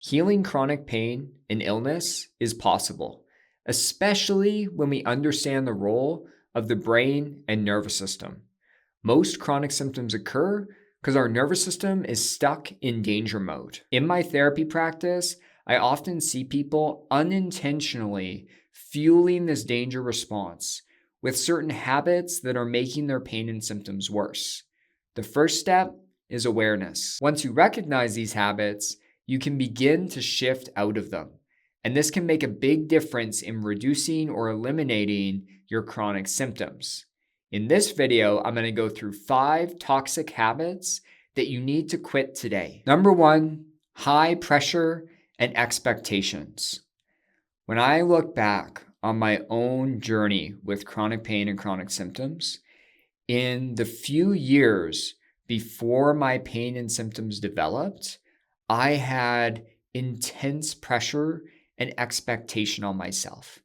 Healing chronic pain and illness is possible, especially when we understand the role of the brain and nervous system. Most chronic symptoms occur because our nervous system is stuck in danger mode. In my therapy practice, I often see people unintentionally fueling this danger response with certain habits that are making their pain and symptoms worse. The first step is awareness. Once you recognize these habits, you can begin to shift out of them. And this can make a big difference in reducing or eliminating your chronic symptoms. In this video, I'm going to go through 5 toxic habits that you need to quit today. Number 1, high pressure and expectations. When I look back on my own journey with chronic pain and chronic symptoms, in the few years before my pain and symptoms developed, I had intense pressure and expectation on myself.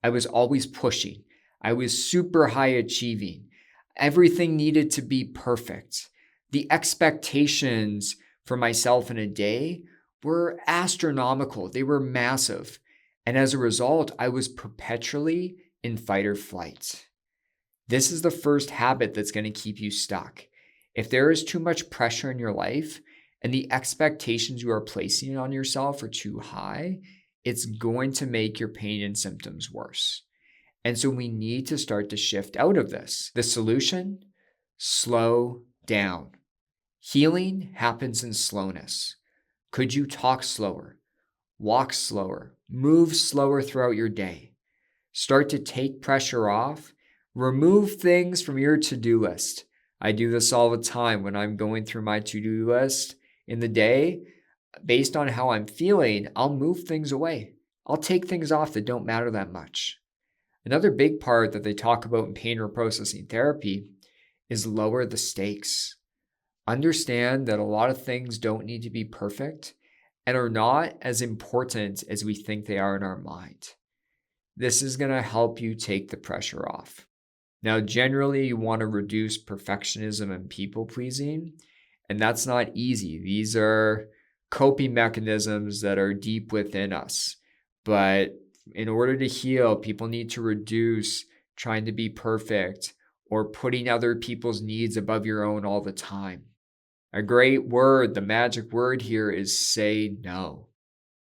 I was always pushing. I was super high achieving. Everything needed to be perfect. The expectations for myself in a day were astronomical. They were massive. And as a result, I was perpetually in fight or flight. This is the first habit that's going to keep you stuck. If there is too much pressure in your life and the expectations you are placing on yourself are too high, it's going to make your pain and symptoms worse. And so we need to start to shift out of this. The solution? Slow down. Healing happens in slowness. Could you talk slower, walk slower, move slower throughout your day? Start to take pressure off. Remove things from your to-do list. I do this all the time when I'm going through my to-do list in the day. Based on how I'm feeling, I'll move things away. I'll take things off that don't matter that much. Another big part that they talk about in pain reprocessing therapy is lower the stakes. Understand that a lot of things don't need to be perfect and are not as important as we think they are in our mind. This is going to help you take the pressure off. Now, generally, you want to reduce perfectionism and people pleasing, and that's not easy. These are coping mechanisms that are deep within us. But in order to heal, people need to reduce trying to be perfect or putting other people's needs above your own all the time. A great word, the magic word here is say no.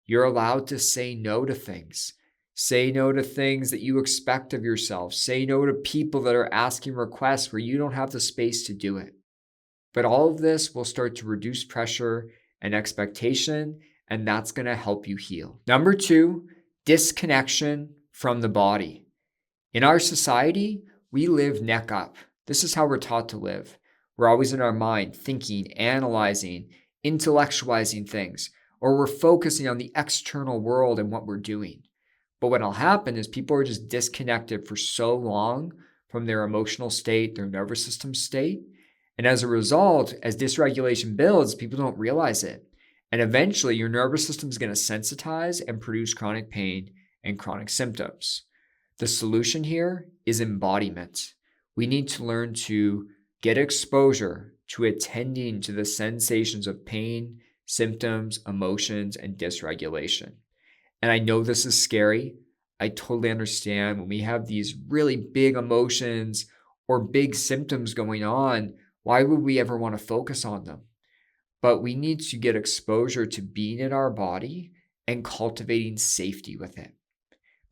You're allowed to say no to things. Say no to things that you expect of yourself. Say no to people that are asking requests where you don't have the space to do it. But all of this will start to reduce pressure and expectation, and that's going to help you heal. Number 2, disconnection from the body. In our society, we live neck up. This is how we're taught to live. We're always in our mind, thinking, analyzing, intellectualizing things, or we're focusing on the external world and what we're doing. But what'll happen is people are just disconnected for so long from their emotional state, their nervous system state. And as a result, as dysregulation builds, people don't realize it. And eventually your nervous system is going to sensitize and produce chronic pain and chronic symptoms. The solution here is embodiment. We need to learn to get exposure to attending to the sensations of pain, symptoms, emotions, and dysregulation. And I know this is scary. I totally understand when we have these really big emotions or big symptoms going on, why would we ever want to focus on them? But we need to get exposure to being in our body and cultivating safety with it.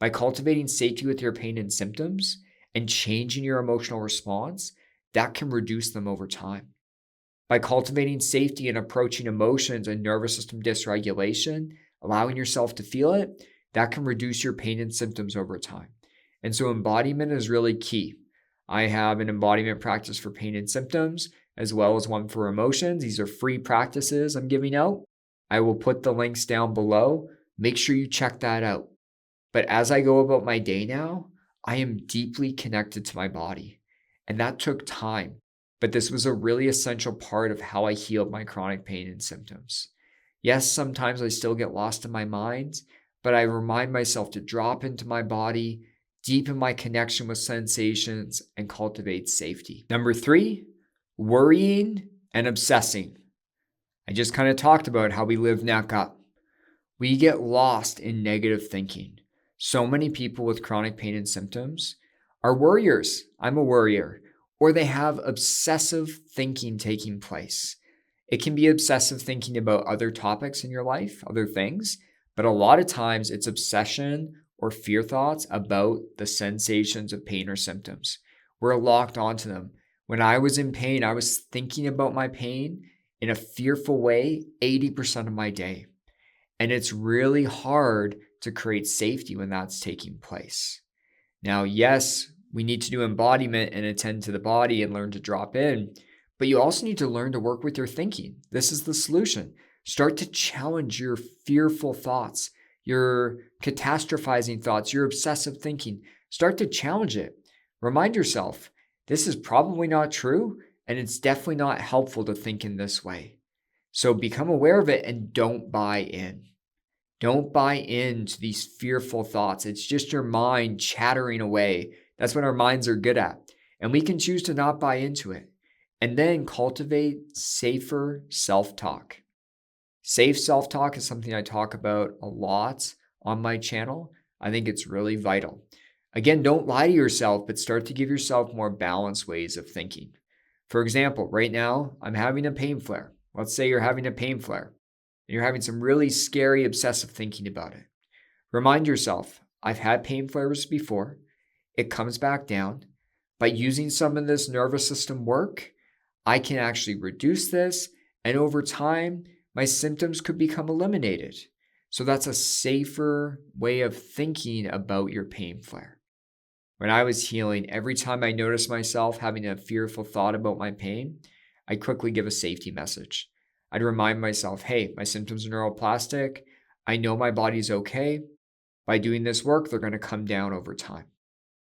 By cultivating safety with your pain and symptoms and changing your emotional response, that can reduce them over time. By cultivating safety and approaching emotions and nervous system dysregulation, allowing yourself to feel it, that can reduce your pain and symptoms over time. And so embodiment is really key. I have an embodiment practice for pain and symptoms, as well as one for emotions. These are free practices I'm giving out. I will put the links down below. Make sure you check that out. But as I go about my day now, I am deeply connected to my body. And that took time. But this was a really essential part of how I healed my chronic pain and symptoms. Yes, sometimes I still get lost in my mind, but I remind myself to drop into my body, deepen my connection with sensations, and cultivate safety. Number 3, worrying and obsessing. I just kind of talked about how we live neck up. We get lost in negative thinking. So many people with chronic pain and symptoms are worriers. I'm a worrier. Or they have obsessive thinking taking place. It can be obsessive thinking about other topics in your life, other things, but a lot of times it's obsession or fear thoughts about the sensations of pain or symptoms. We're locked onto them. When I was in pain, I was thinking about my pain in a fearful way 80% of my day. And it's really hard to create safety when that's taking place. Now, yes, we need to do embodiment and attend to the body and learn to drop in, but you also need to learn to work with your thinking. This is the solution. Start to challenge your fearful thoughts, your catastrophizing thoughts, your obsessive thinking. Start to challenge it. Remind yourself, this is probably not true, and it's definitely not helpful to think in this way. So become aware of it and don't buy in. Don't buy into these fearful thoughts. It's just your mind chattering away. That's what our minds are good at. And we can choose to not buy into it. And then cultivate safer self-talk. Safe self-talk is something I talk about a lot on my channel. I think it's really vital. Again, don't lie to yourself, but start to give yourself more balanced ways of thinking. For example, right now, I'm having a pain flare. Let's say you're having a pain flare. You're having some really scary, obsessive thinking about it. Remind yourself, I've had pain flares before. It comes back down. By using some of this nervous system work, I can actually reduce this, and over time, my symptoms could become eliminated. So that's a safer way of thinking about your pain flare. When I was healing, every time I noticed myself having a fearful thought about my pain, I'd quickly give a safety message. I'd remind myself, hey, my symptoms are neuroplastic. I know my body's okay. By doing this work, they're going to come down over time.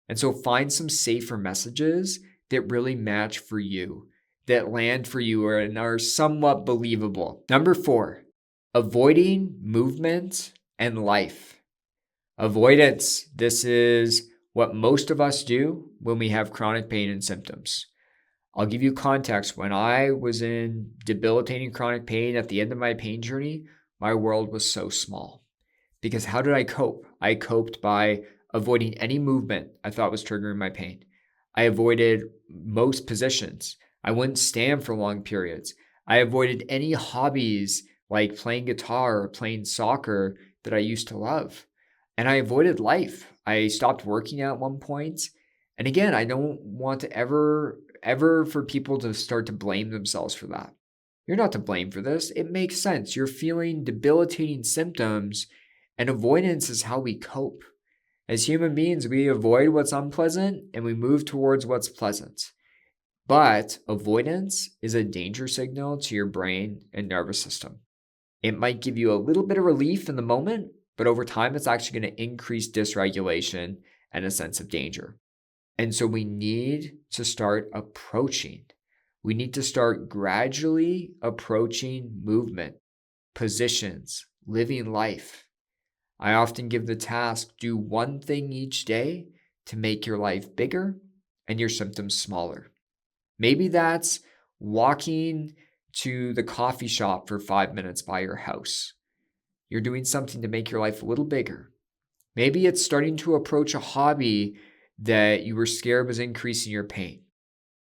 And so find some safer messages that really match for you, that land for you and are somewhat believable. Number 4, avoiding movement and life. Avoidance. This is what most of us do when we have chronic pain and symptoms. I'll give you context. When I was in debilitating chronic pain at the end of my pain journey, my world was so small. Because how did I cope? I coped by avoiding any movement I thought was triggering my pain. I avoided most positions. I wouldn't stand for long periods. I avoided any hobbies like playing guitar or playing soccer that I used to love. And I avoided life. I stopped working at one point. And again, I don't want to ever for people to start to blame themselves for that. You're not to blame for this. It makes sense. You're feeling debilitating symptoms, and avoidance is how we cope. As human beings, we avoid what's unpleasant and we move towards what's pleasant. But avoidance is a danger signal to your brain and nervous system. It might give you a little bit of relief in the moment, but over time, it's actually going to increase dysregulation and a sense of danger. And so we need to start approaching. We need to start gradually approaching movement, positions, living life. I often give the task, do one thing each day to make your life bigger and your symptoms smaller. Maybe that's walking to the coffee shop for 5 minutes by your house. You're doing something to make your life a little bigger. Maybe it's starting to approach a hobby that you were scared was increasing your pain.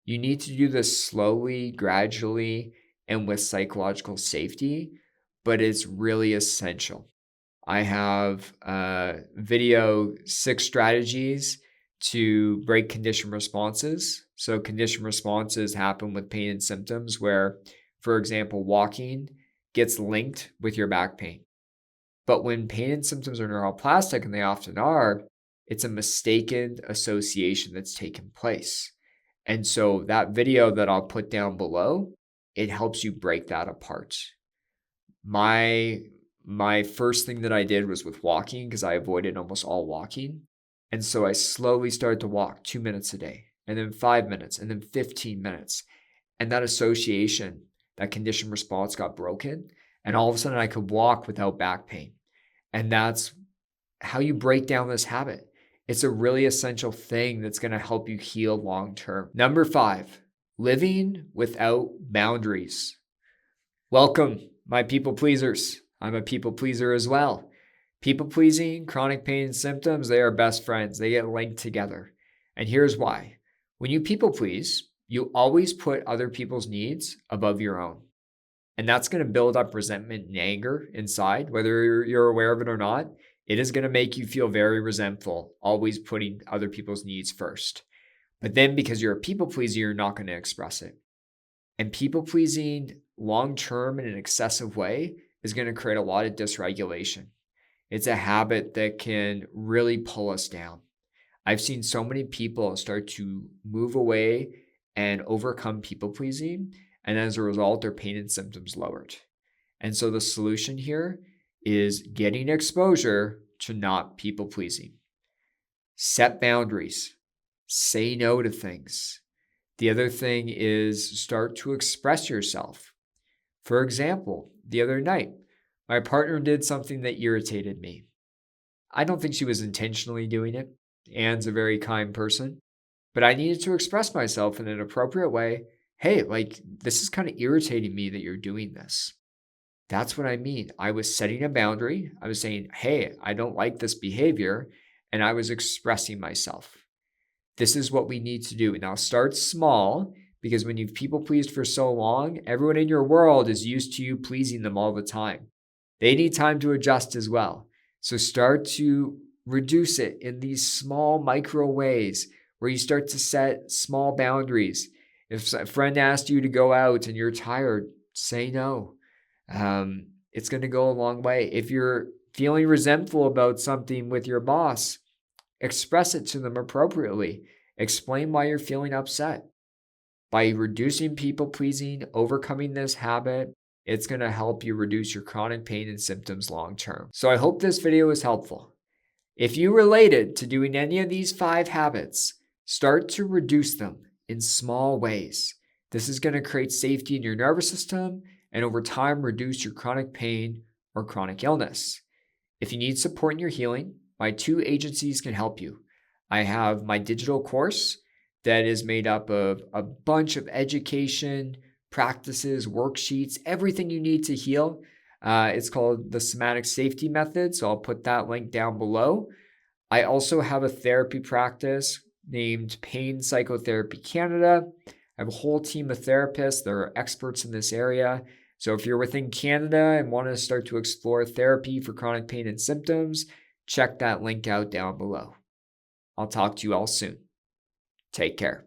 You need to do this slowly, gradually, and with psychological safety, but it's really essential. I have a video, 6 strategies to break condition responses. So condition responses happen with pain and symptoms where, for example, walking gets linked with your back pain. But when pain and symptoms are neuroplastic, and they often are, it's a mistaken association that's taken place. And so that video that I'll put down below, it helps you break that apart. My first thing that I did was with walking because I avoided almost all walking. And so I slowly started to walk 2 minutes a day, and then 5 minutes, and then 15 minutes. And that association, that condition response got broken. And all of a sudden I could walk without back pain. And that's how you break down this habit. It's a really essential thing that's going to help you heal long term. Number 5, living without boundaries. Welcome, my people pleasers. I'm a people pleaser as well. People pleasing, chronic pain, and symptoms, they are best friends. They get linked together. And here's why. When you people please, you always put other people's needs above your own. And that's going to build up resentment and anger inside, whether you're aware of it or not. It is going to make you feel very resentful, always putting other people's needs first. But then because you're a people pleaser, you're not going to express it. And people pleasing long term in an excessive way is going to create a lot of dysregulation. It's a habit that can really pull us down. I've seen so many people start to move away and overcome people pleasing. And as a result, their pain and symptoms lowered. And so the solution here is getting exposure to not people pleasing. Set boundaries. Say no to things. The other thing is start to express yourself. For example, the other night, my partner did something that irritated me. I don't think she was intentionally doing it. Anne's a very kind person, but I needed to express myself in an appropriate way. Hey, this is kind of irritating me that you're doing this. That's what I mean. I was setting a boundary. I was saying, hey, I don't like this behavior. And I was expressing myself. This is what we need to do. Now start small, because when you've people pleased for so long, everyone in your world is used to you pleasing them all the time. They need time to adjust as well. So start to reduce it in these small micro ways where you start to set small boundaries. If a friend asked you to go out and you're tired, say no. It's going to go a long way. If you're feeling resentful about something with your boss, express it to them appropriately. Explain why you're feeling upset. By reducing people pleasing, overcoming this habit, it's going to help you reduce your chronic pain and symptoms long term. So I hope this video was helpful. If you related to doing any of these 5 habits, start to reduce them in small ways. This is going to create safety in your nervous system and over time reduce your chronic pain or chronic illness. If you need support in your healing, my 2 agencies can help you. I have my digital course that is made up of a bunch of education, practices, worksheets, everything you need to heal. It's called the Somatic Safety Method, so I'll put that link down below. I also have a therapy practice named Pain Psychotherapy Canada. I have a whole team of therapists that are experts in this area. So if you're within Canada and want to start to explore therapy for chronic pain and symptoms, check that link out down below. I'll talk to you all soon. Take care.